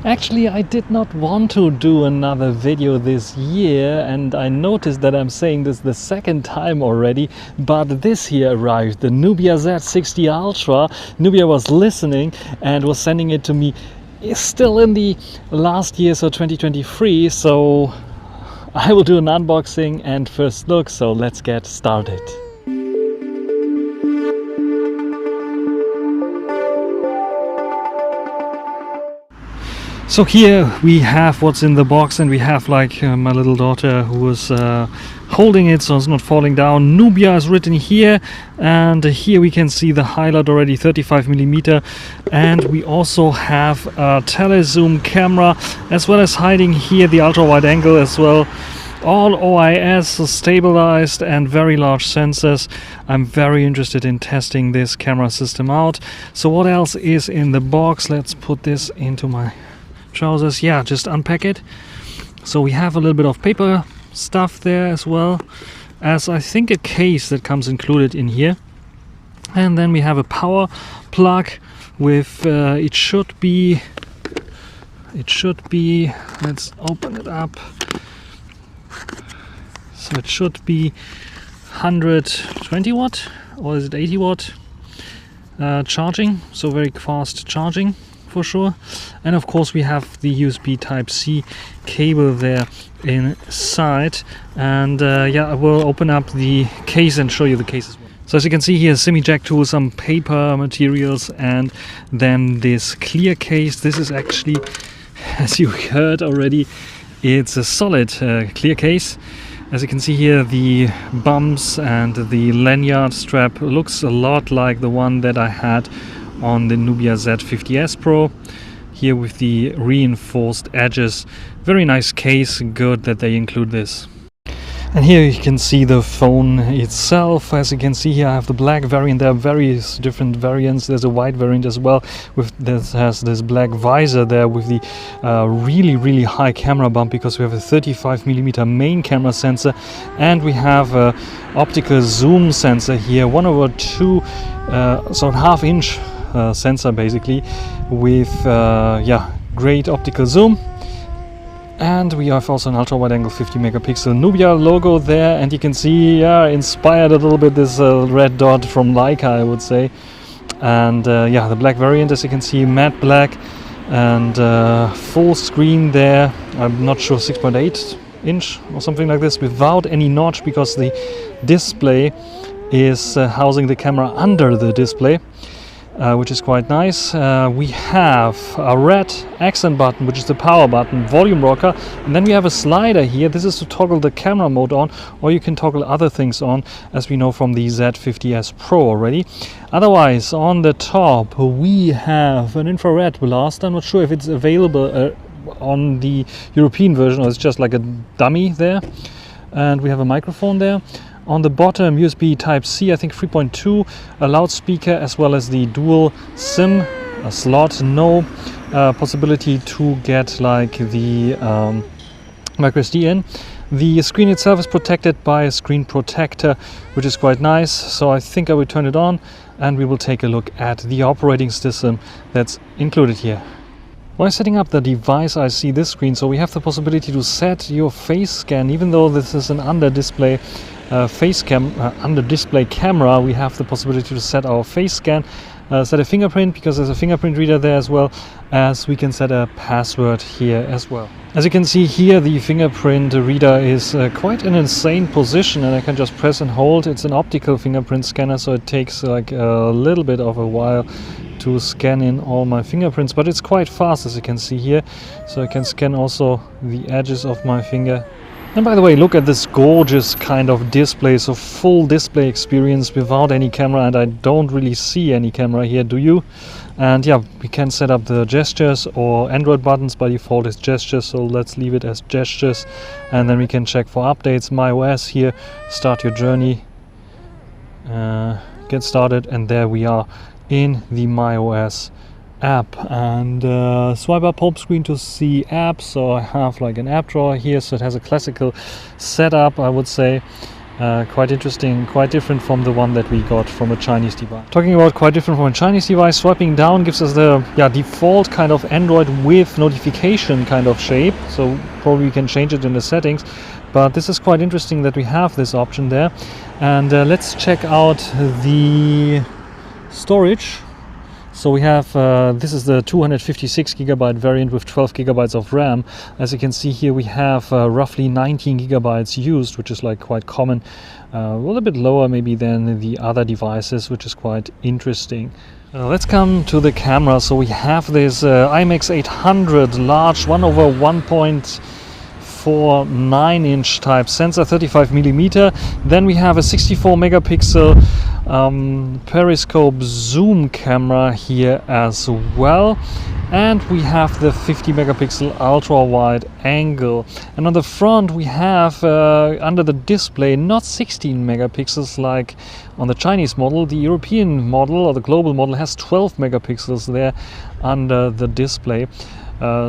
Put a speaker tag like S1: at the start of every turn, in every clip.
S1: Actually, I did not want to do another video this year, and I noticed that I'm saying this the second time already, but this here arrived, the Nubia Z60 Ultra. Nubia was listening and was sending it to me still in the last year, so 2023, so I will do an unboxing and first look, so let's get started. So here we have what's in the box, and we have like my little daughter who was holding it so it's not falling down. Nubia is written here, and here we can see the highlight already, 35mm, and we also have a telezoom camera, as well as hiding here the ultra wide angle as well. All OIS stabilized and very large sensors. I'm very interested in testing this camera system out. So what else is in the box? Let's put this into my trousers. Yeah, just unpack it. So we have a little bit of paper stuff there, as well as I think a case that comes included in here. And then we have a power plug with it should be, let's open it up. So it should be 120 watt, or is it 80 watt charging, so very fast charging for sure. And of course we have the USB Type-C cable there inside, and yeah, I will open up the case and show you the case as well. So as you can see here, semi jack tool, some paper materials, and then this clear case. This is actually, as you heard already, it's a solid clear case. As you can see here, the bumps and the lanyard strap looks a lot like the one that I had on the Nubia Z50S Pro, here with the reinforced edges. Very nice case, good that they include this. And here you can see the phone itself. As you can see here, I have the black variant. There are various different variants. There's a white variant as well, with this has this black visor there with the really high camera bump, because we have a 35mm main camera sensor, and we have a optical zoom sensor here, 1/2, so a half-inch sensor basically, with yeah, great optical zoom. And we have also an ultra wide angle 50 megapixel Nubia logo there, and you can see, yeah, inspired a little bit this red dot from Leica, I would say. And yeah, the black variant, as you can see, matte black, and full screen there. I'm not sure, 6.8 inch or something like this, without any notch, because the display is housing the camera under the display. Which is quite nice. We have a red accent button, which is the power button, volume rocker, and then we have a slider here. This is to toggle the camera mode on, or you can toggle other things on, as we know from the Z50S Pro already. Otherwise, on the top we have an infrared blast. I'm not sure if it's available on the European version, or it's just like a dummy there. And we have a microphone there. On the bottom, USB Type-C, I think 3.2, a loudspeaker, as well as the dual SIM slot. No possibility to get like the microSD in. The screen itself is protected by a screen protector, which is quite nice. So I think I will turn it on, and we will take a look at the operating system that's included here. While setting up the device, I see this screen, so we have the possibility to set your face scan. Even though this is an under-display under-display camera, we have the possibility to set our face scan, set a fingerprint, because there's a fingerprint reader there, as well as we can set a password here as well. As you can see here, the fingerprint reader is quite an insane position, and I can just press and hold. It's an optical fingerprint scanner, so it takes like a little bit of a while to scan in all my fingerprints, but it's quite fast, as you can see here. So I can scan also the edges of my finger. And by the way, look at this gorgeous kind of display, so full display experience without any camera, and I don't really see any camera here, do you? And yeah, we can set up the gestures or Android buttons. By default it's gestures, so let's leave it as gestures. And then we can check for updates, MyOS here, start your journey, get started, and there we are in the MyOS app. And swipe up home screen to see apps. So I have like an app drawer here, so it has a classical setup, I would say. Quite interesting, quite different from the one that we got from a Chinese device. Talking about quite different from a Chinese device, swiping down gives us the default kind of Android with notification kind of shape. So probably we can change it in the settings. But this is quite interesting that we have this option there. And let's check out the storage. So we have, this is the 256 gigabyte variant with 12 gigabytes of RAM. As you can see here, we have roughly 19 gigabytes used, which is like quite common. A little bit lower maybe than the other devices, which is quite interesting. Let's come to the camera. So we have this IMX 800 large 1/1.49-inch type sensor, 35 millimeter. Then we have a 64 megapixel periscope zoom camera here as well, and we have the 50 megapixel ultra wide angle. And on the front we have under the display not 16 megapixels like on the Chinese model. The European model or the global model has 12 megapixels there under the display.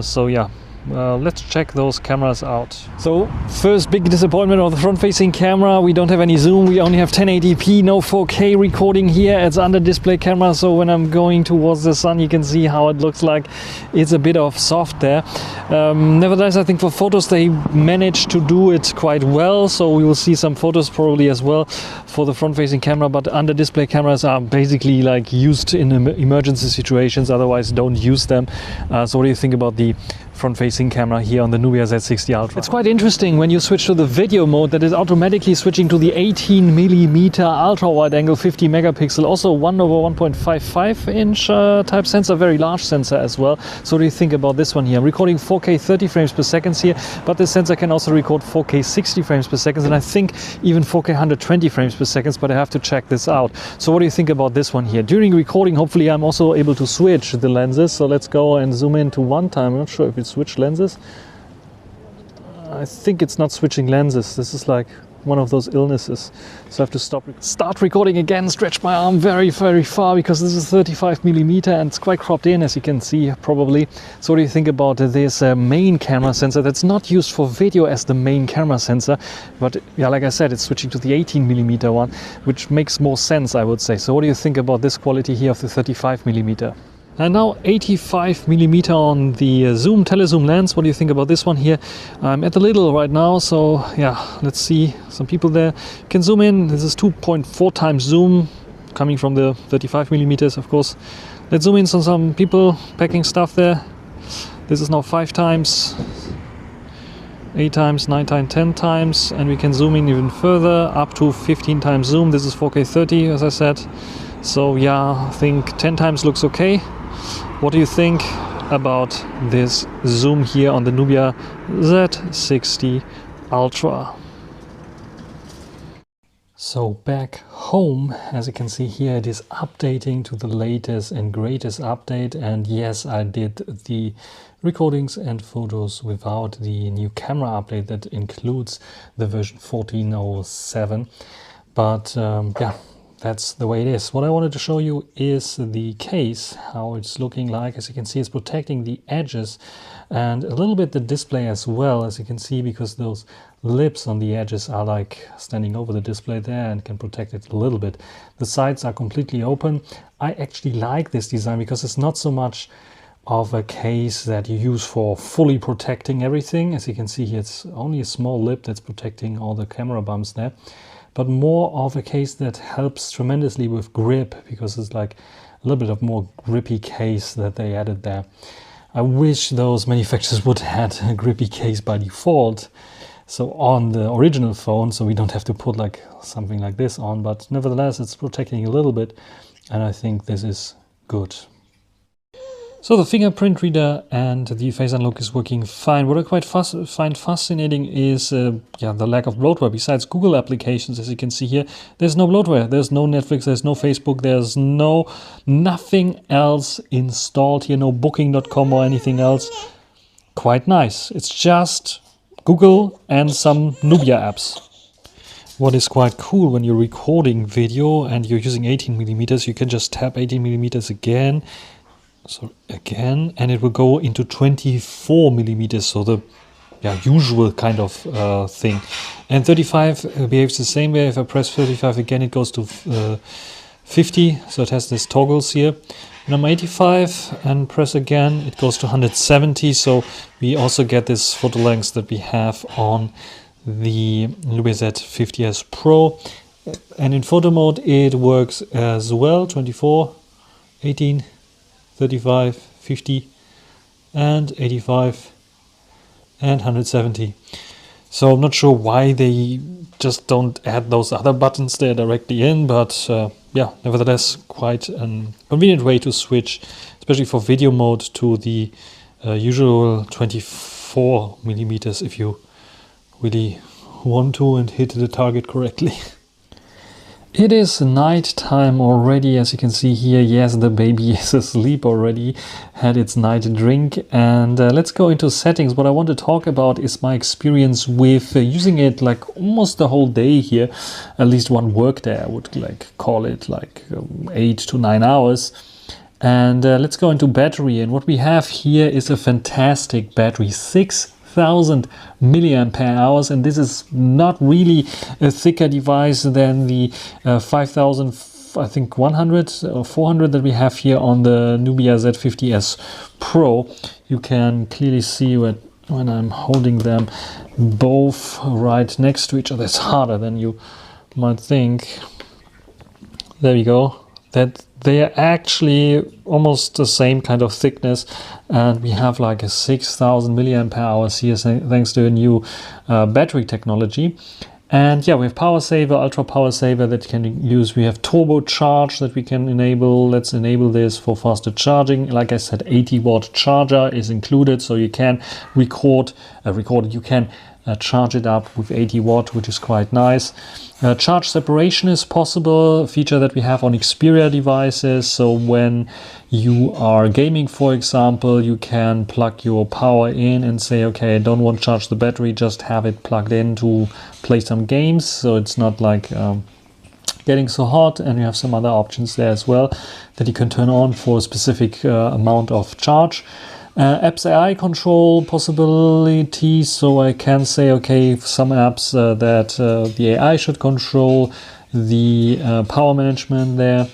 S1: So yeah, let's check those cameras out. So first big disappointment of the front-facing camera, we don't have any zoom, we only have 1080p, no 4K recording here. It's under display camera, so when I'm going towards the sun you can see how it looks like. It's a bit of soft there. Nevertheless, I think for photos they managed to do it quite well, so we will see some photos probably as well for the front-facing camera. But under display cameras are basically like used in emergency situations, otherwise don't use them. So what do you think about the front-facing camera here on the Nubia Z60 Ultra? It's quite interesting when you switch to the video mode that is automatically switching to the 18mm ultra-wide angle 50 megapixel, also 1/1.55-inch type sensor, very large sensor as well. So what do you think about this one here? I'm recording 4K 30 frames per second here, but this sensor can also record 4K 60 frames per second, and I think even 4K 120 frames per second, but I have to check this out. So what do you think about this one here? During recording, hopefully I'm also able to switch the lenses. So let's go and zoom in to one time. I'm not sure if it's switch lenses. I think it's not switching lenses. This is like one of those illnesses. So I have to start recording again, stretch my arm very, very far because this is 35 millimeter and it's quite cropped in, as you can see probably. So what do you think about this main camera sensor that's not used for video as the main camera sensor, but yeah, like I said, it's switching to the 18 millimeter one, which makes more sense, I would say. So what do you think about this quality here of the 35 millimeter? And now 85 millimeter on the zoom telezoom lens. What do you think about this one here? I'm at the Lidl right now, so yeah, let's see some people there. You can zoom in. This is 2.4 times zoom, coming from the 35 millimeters, of course. Let's zoom in on some people packing stuff there. This is now 5 times, 8 times, 9 times, 10 times, and we can zoom in even further, up to 15 times zoom. This is 4K 30, as I said. So yeah, I think 10 times looks okay. What do you think about this zoom here on the Nubia Z60 Ultra? So back home, as you can see here, it is updating to the latest and greatest update. And yes, I did the recordings and photos without the new camera update that includes the version 14.07. But yeah, that's the way it is. What I wanted to show you is the case, how it's looking like. As you can see, it's protecting the edges and a little bit the display as well, as you can see, because those lips on the edges are like standing over the display there and can protect it a little bit. The sides are completely open. I actually like this design because it's not so much of a case that you use for fully protecting everything. As you can see here, it's only a small lip that's protecting all the camera bumps there, but more of a case that helps tremendously with grip, because it's like a little bit of more grippy case that they added there. I wish those manufacturers would have had a grippy case by default, so on the original phone, so we don't have to put like something like this on, but nevertheless it's protecting a little bit, and I think this is good. So the fingerprint reader and the face unlock is working fine. What I quite find fascinating is the lack of bloatware. Besides Google applications, as you can see here, there's no bloatware. There's no Netflix, there's no Facebook, there's nothing else installed here, no booking.com or anything else. Quite nice. It's just Google and some Nubia apps. What is quite cool when you're recording video and you're using 18 millimeters, you can just tap 18 millimeters again. So again, and it will go into 24 millimeters. So the usual kind of thing. And 35 behaves the same way. If I press 35 again, it goes to 50, so it has these toggles here. When I'm 85 and press again, it goes to 170, so we also get this photo length that we have on the Nubia Z50S Pro. And in photo mode it works as well, 24, 18, 35, 50 and 85 and 170. So I'm not sure why they just don't add those other buttons there directly in, but yeah, nevertheless quite a convenient way to switch, especially for video mode, to the usual 24 millimeters if you really want to and hit the target correctly. It is night time already, as you can see here. Yes, the baby is asleep already, had its night drink, and let's go into settings. What I want to talk about is my experience with using it like almost the whole day here, at least one work day. I would like call it like 8 to 9 hours. And let's go into battery, and what we have here is a fantastic battery, 6,000 milliampere hours, and this is not really a thicker device than the 5,000 I think 100 or 400 that we have here on the Nubia Z50S Pro. You can clearly see when I'm holding them both right next to each other. It's harder than you might think. There we go. That they are actually almost the same kind of thickness, and we have like a 6,000 milliampere hours here thanks to a new battery technology. And yeah, we have power saver, ultra power saver that you can use. We have turbo charge that we can enable. Let's enable this for faster charging. Like I said, 80-watt charger is included, so you can you can charge it up with 80 watt, which is quite nice. Charge separation is possible, a feature that we have on Xperia devices. So when you are gaming, for example, you can plug your power in and say, okay, I don't want to charge the battery, just have it plugged in to play some games. So it's not like getting so hot, and you have some other options there as well that you can turn on for a specific amount of charge. Apps AI control possibilities, so I can say, okay, some apps that the AI should control the power management there,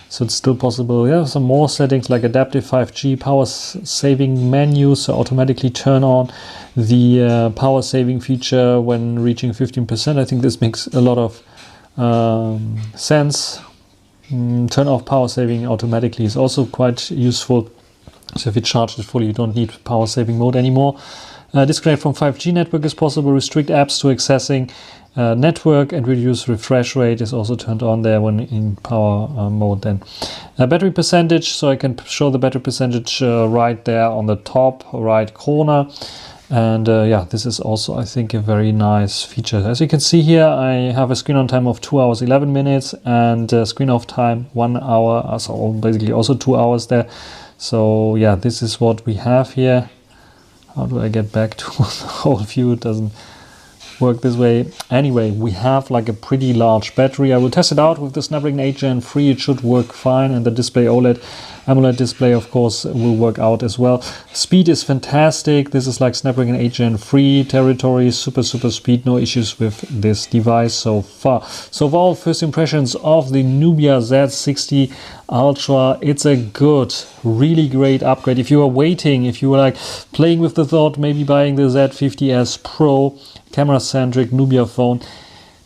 S1: so it's still possible. Yeah, some more settings like adaptive 5G power saving menu, so automatically turn on the power saving feature when reaching 15%. I think this makes a lot of sense. Turn off power saving automatically is also quite useful. So if you charge it fully, you don't need power saving mode anymore. Disconnect from 5G network is possible. Restrict apps to accessing network, and reduce refresh rate is also turned on there when in power mode then. Battery percentage, so I can show the battery percentage right there on the top right corner. And yeah, this is also, I think, a very nice feature. As you can see here, I have a screen on time of 2 hours 11 minutes and screen off time 1 hour, so basically also 2 hours there. So yeah, this is what we have here. How do I get back to the whole view? It doesn't work this way. Anyway, we have like a pretty large battery. I will test it out with the Snapdragon 8 Gen 3. It should work fine, and the display AMOLED display, of course, will work out as well. Speed is fantastic. This is like Snapdragon 8 Gen 3 territory. Super speed. No issues with this device so far. So for all first impressions of the Nubia Z60 Ultra, it's a good, really great upgrade. If you are waiting, if you were like playing with the thought maybe buying the Z50S Pro camera-centric Nubia phone,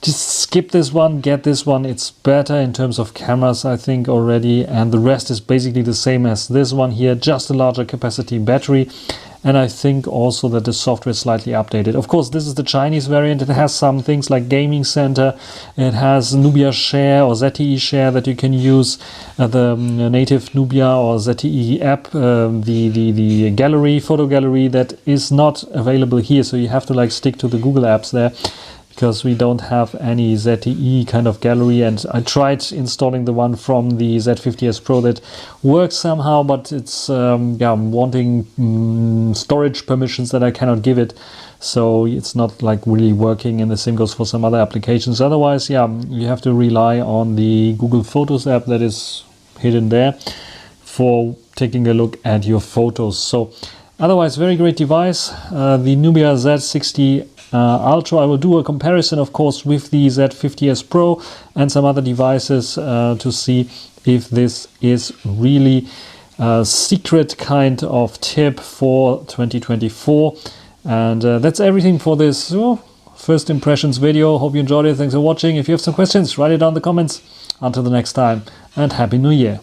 S1: just skip this one, get this one. It's better in terms of cameras, I think, already, and the rest is basically the same as this one here, just a larger capacity battery. And I think also that the software is slightly updated. Of course, this is the Chinese variant. It has some things like Gaming Center. It has Nubia Share or ZTE Share that you can use, the native Nubia or ZTE app, the gallery, photo gallery, that is not available here. So you have to like stick to the Google apps there, because we don't have any ZTE kind of gallery. And I tried installing the one from the Z50S Pro that works somehow, but it's yeah, wanting storage permissions that I cannot give it, so it's not like really working. And the same goes for some other applications. Otherwise, yeah, you have to rely on the Google Photos app that is hidden there for taking a look at your photos. So Otherwise, very great device. The Nubia Z60 Ultra. I will do a comparison, of course, with the Z50S Pro and some other devices to see if this is really a secret kind of tip for 2024. And that's everything for this first impressions video. Hope you enjoyed it. Thanks for watching. If you have some questions, write it down in the comments. Until the next time, and Happy New Year.